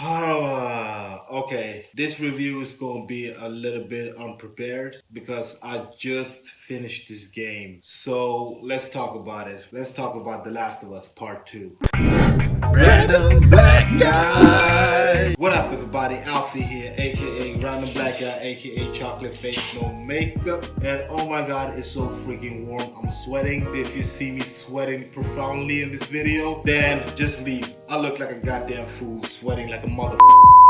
Okay, this review is gonna be a little bit unprepared because I just finished this game. So let's talk about it. Let's talk about The Last of Us Part 2. Random Black Guy. What up, everybody? Alfie here, aka Random Black Guy, aka Chocolate Face No Makeup. And oh my god, it's so freaking warm. I'm sweating. If you see me sweating profoundly in this video, then just leave. I look like a goddamn fool, sweating like a mother.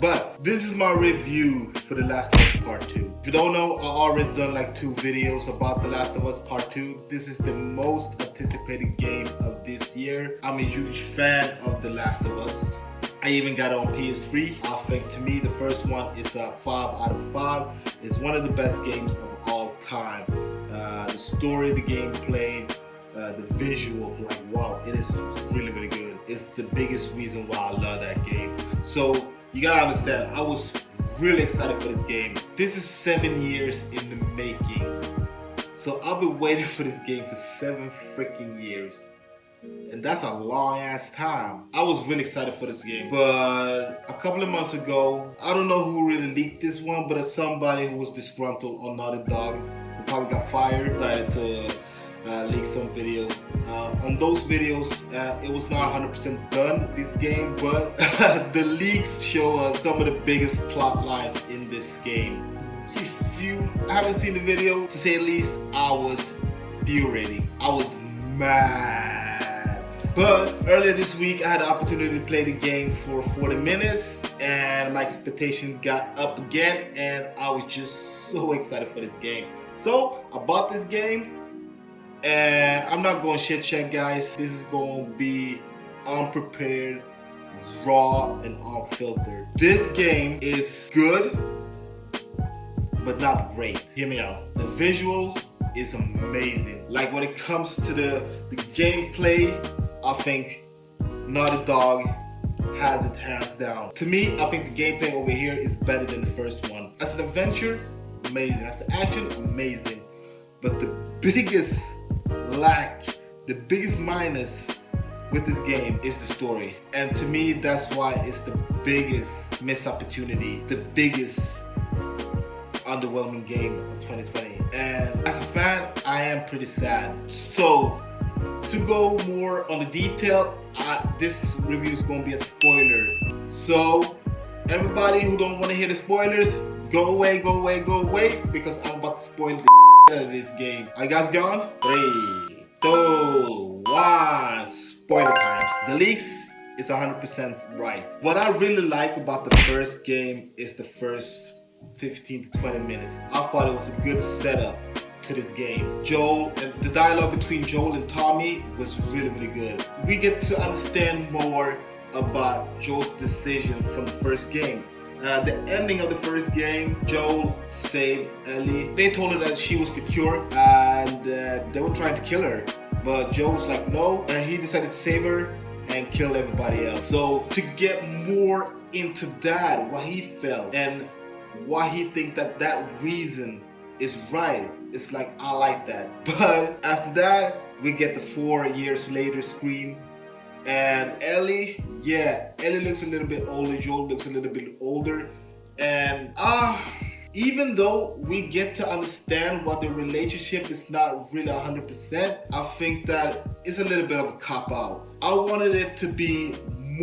But this is my review for The Last of Us Part 2. If you don't know, I already done like 2 videos about The Last of Us Part 2. This is the most anticipated game of this year. I'm a huge fan of The Last of Us. I even got it on PS3. I think to me the first one is a 5 out of 5. It's one of the best games of all time. The story, the gameplay, the visual, like wow, it is really good. It's the biggest reason why I love that game. So you gotta understand, I was really excited for this game. This is 7 years in the making. So I've been waiting for this game for 7 freaking years. And that's a long ass time. I was really excited for this game. But a couple of months ago, I don't know who really leaked this one, but it's somebody who was disgruntled on Naughty Dog, who probably got fired, decided to leak some videos. On those videos, it was not 100% done, this game, but the leaks show us some of the biggest plot lines in this game. If you haven't seen the video, to say the least, I was furiating. I was mad. But earlier this week, I had the opportunity to play the game for 40 minutes and my expectation got up again and I was just so excited for this game. So I bought this game. And I'm not going shit check, guys. This is going to be unprepared, raw, and unfiltered. This game is good, but not great. Hear me out. The visual is amazing. Like when it comes to the gameplay, I think Naughty Dog has it hands down. To me, I think the gameplay over here is better than the first one. As an adventure, amazing. As the action, amazing. But the biggest lack, the biggest minus with this game is the story. And to me, that's why it's the biggest missed opportunity, the biggest underwhelming game of 2020. And as a fan, I am pretty sad. So, to go more on the detail, this review is going to be a spoiler. So, everybody who don't want to hear the spoilers, go away, because I'm about to spoil the out of this game. Are you guys gone? 3, 2, 1. Spoiler times. The leaks is 100% right. What I really like about the first game is the first 15 to 20 minutes. I thought it was a good setup to this game. Joel, and the dialogue between Joel and Tommy was really good. We get to understand more about Joel's decision from the first game. The ending of the first game, Joel saved Ellie. They told her that she was the cure and they were trying to kill her. But Joel was like, no, and he decided to save her and kill everybody else. So to get more into that, what he felt and why he think that reason is right, it's like, I like that. But after that, we get the 4 years later screen. And Ellie, yeah, Ellie looks a little bit older, Joel looks a little bit older. And even though we get to understand what the relationship is not really 100%, I think that it's a little bit of a cop-out. I wanted it to be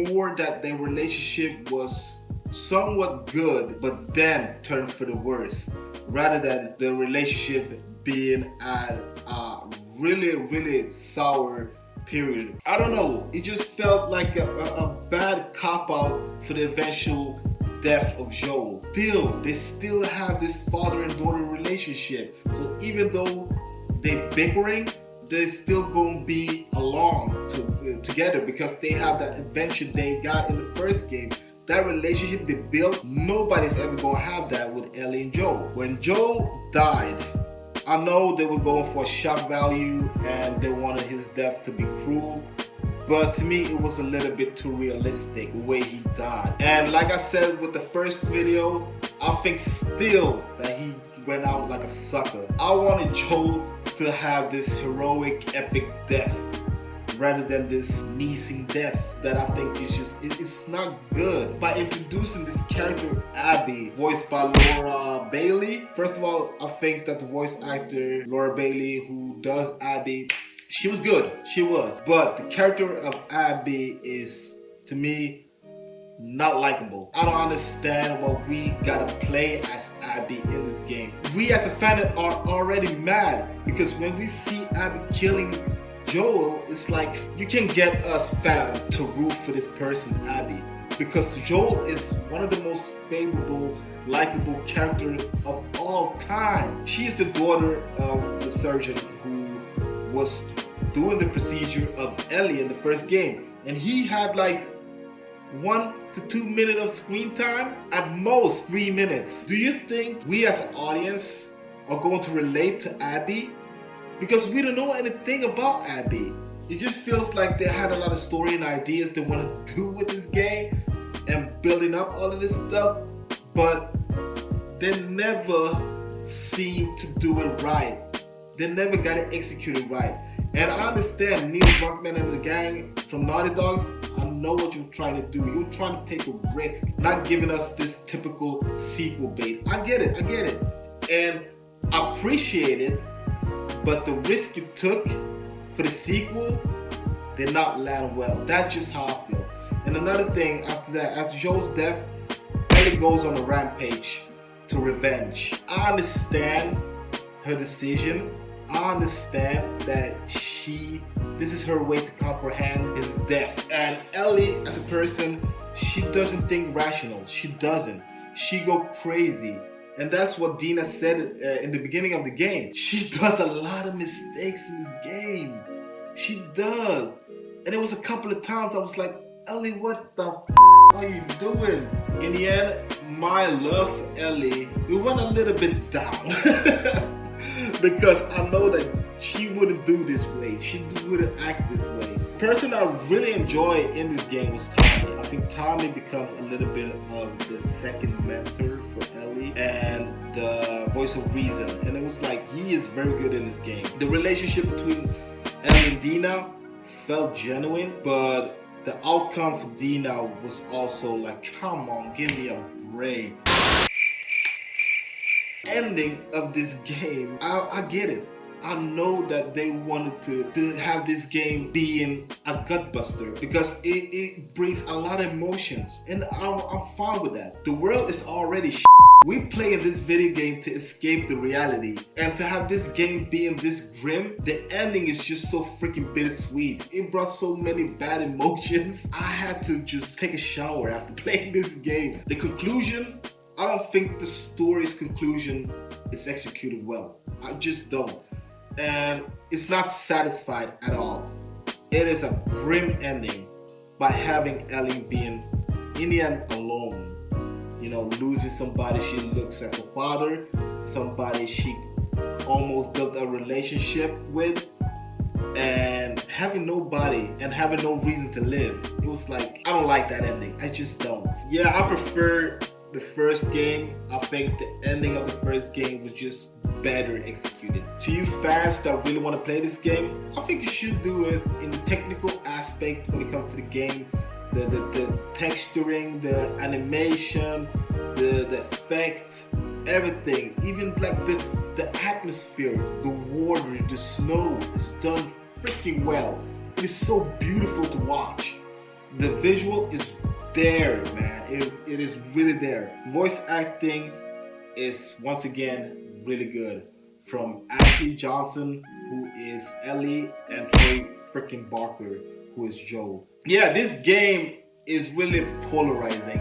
more that their relationship was somewhat good, but then turned for the worst, rather than the relationship being at a really sour period. I don't know, it just felt like a bad cop-out for the eventual death of Joel. They still have this father and daughter relationship. So even though they bickering, they're still gonna be along together because they have that adventure they got in the first game. That relationship they built, nobody's ever gonna have that with Ellie and Joel. When Joel died, I know they were going for a shock value and they wanted his death to be cruel, but to me it was a little bit too realistic the way he died. And like I said with the first video, I think still that he went out like a sucker. I wanted Joel to have this heroic, epic death rather than this sneezing death that I think is just, it's not good. By introducing this character Abby, voiced by Laura Bailey. First of all, I think that the voice actor Laura Bailey, who does Abby, she was good, she was. But the character of Abby is, to me, not likable. I don't understand what we gotta play as Abby in this game. We as a fan are already mad because when we see Abby killing Joel, it's like you can get us fans to root for this person, Abby, because Joel is one of the most favorable, likable characters of all time. She is the daughter of the surgeon who was doing the procedure of Ellie in the first game, and he had like 1 to 2 minutes of screen time, at most 3 minutes. Do you think we as an audience are going to relate to Abby? Because we don't know anything about Abby. It just feels like they had a lot of story and ideas they want to do with this game and building up all of this stuff, but they never seem to do it right. They never got it executed right. And I understand Neil Druckmann and the gang from Naughty Dogs, I know what you're trying to do. You're trying to take a risk, not giving us this typical sequel bait. I get it. And I appreciate it, but the risk you took for the sequel did not land well. That's just how I feel. And another thing, after that, after Joel's death, Ellie goes on a rampage to revenge. I understand her decision. I understand that this is her way to comprehend his death. And Ellie, as a person, she doesn't think rational. She doesn't. She go crazy. And that's what Dina said in the beginning of the game. She does a lot of mistakes in this game. She does. And it was a couple of times I was like, Ellie, what the are you doing? In the end, my love for Ellie, it went a little bit down. Because I know that she wouldn't do this way. She wouldn't act this way. The person I really enjoyed in this game was Tommy. I think Tommy becomes a little bit of the second mentor for Ellie and the voice of reason. And it was like, he is very good in this game. The relationship between Ellie and Dina felt genuine, but the outcome for Dina was also like, come on, give me a break. Ending of this game, I get it. I know that they wanted to have this game being a gutbuster because it brings a lot of emotions, and I'm fine with that. The world is already we play in this video game to escape the reality, and to have this game being this grim, the ending is just so freaking bittersweet. It brought so many bad emotions. I had to just take a shower after playing this game. The conclusion, I don't think the story's conclusion is executed well. I just don't. And it's not satisfied at all. It is a grim ending by having Ellie being in the end alone. You know, losing somebody she looks as a father, somebody she almost built a relationship with, and having nobody and having no reason to live. It was like, I don't like that ending. I just don't. Yeah, I prefer the first game. I think the ending of the first game was just better executed. To you fans that really want to play this game, I think you should do it in the technical aspect when it comes to the game. The texturing, the animation, the effect, everything. Even like the atmosphere, the water, the snow is done freaking well. It is so beautiful to watch. The visual is there, man. It is really there. Voice acting is once again really good. From Ashley Johnson, who is Ellie, and Troy freaking Barker, who is Joel. Yeah, this game is really polarizing,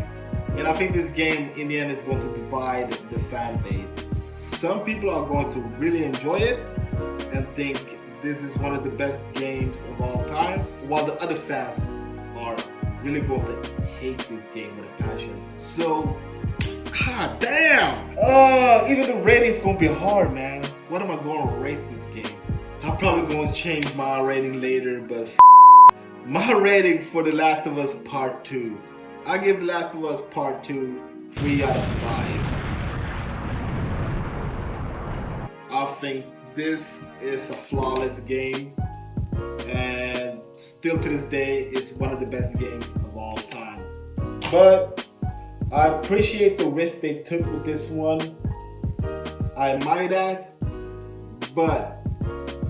and I think this game in the end is going to divide the fan base. Some people are going to really enjoy it and think this is one of the best games of all time, while the other fans are really going to hate this game with a passion. So, god damn! Even the rating's gonna be hard, man. What am I gonna rate this game? I'm probably gonna change my rating later, but my rating for The Last of Us Part 2. I give The Last of Us Part 2 3 out of 5. I think this is a flawless game, and still to this day is one of the best games of all time. But I appreciate the risk they took with this one. I might add, but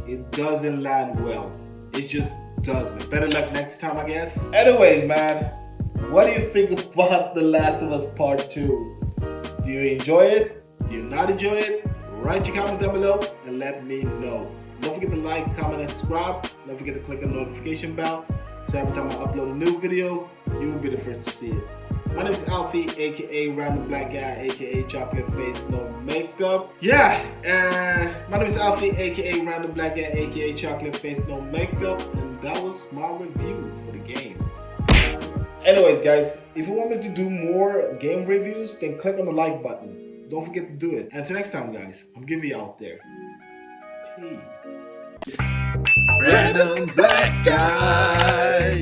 it doesn't land well. It just doesn't. Better luck next time, I guess. Anyways, man, what do you think about The Last of Us Part 2? Do you enjoy it? Do you not enjoy it? Write your comments down below and let me know. Don't forget to like, comment, and subscribe. Don't forget to click on the notification bell so every time I upload a new video, you'll be the first to see it. My name is Alfie, aka Random Black Guy, aka Chocolate Face No Makeup. Yeah, my name is Alfie, aka Random Black Guy, aka Chocolate Face No Makeup, and that was my review for the game. Anyways, guys, if you want me to do more game reviews, then click on the like button. Don't forget to do it. And until next time, guys, I'm giving you out there. Peace. Random Black Guy.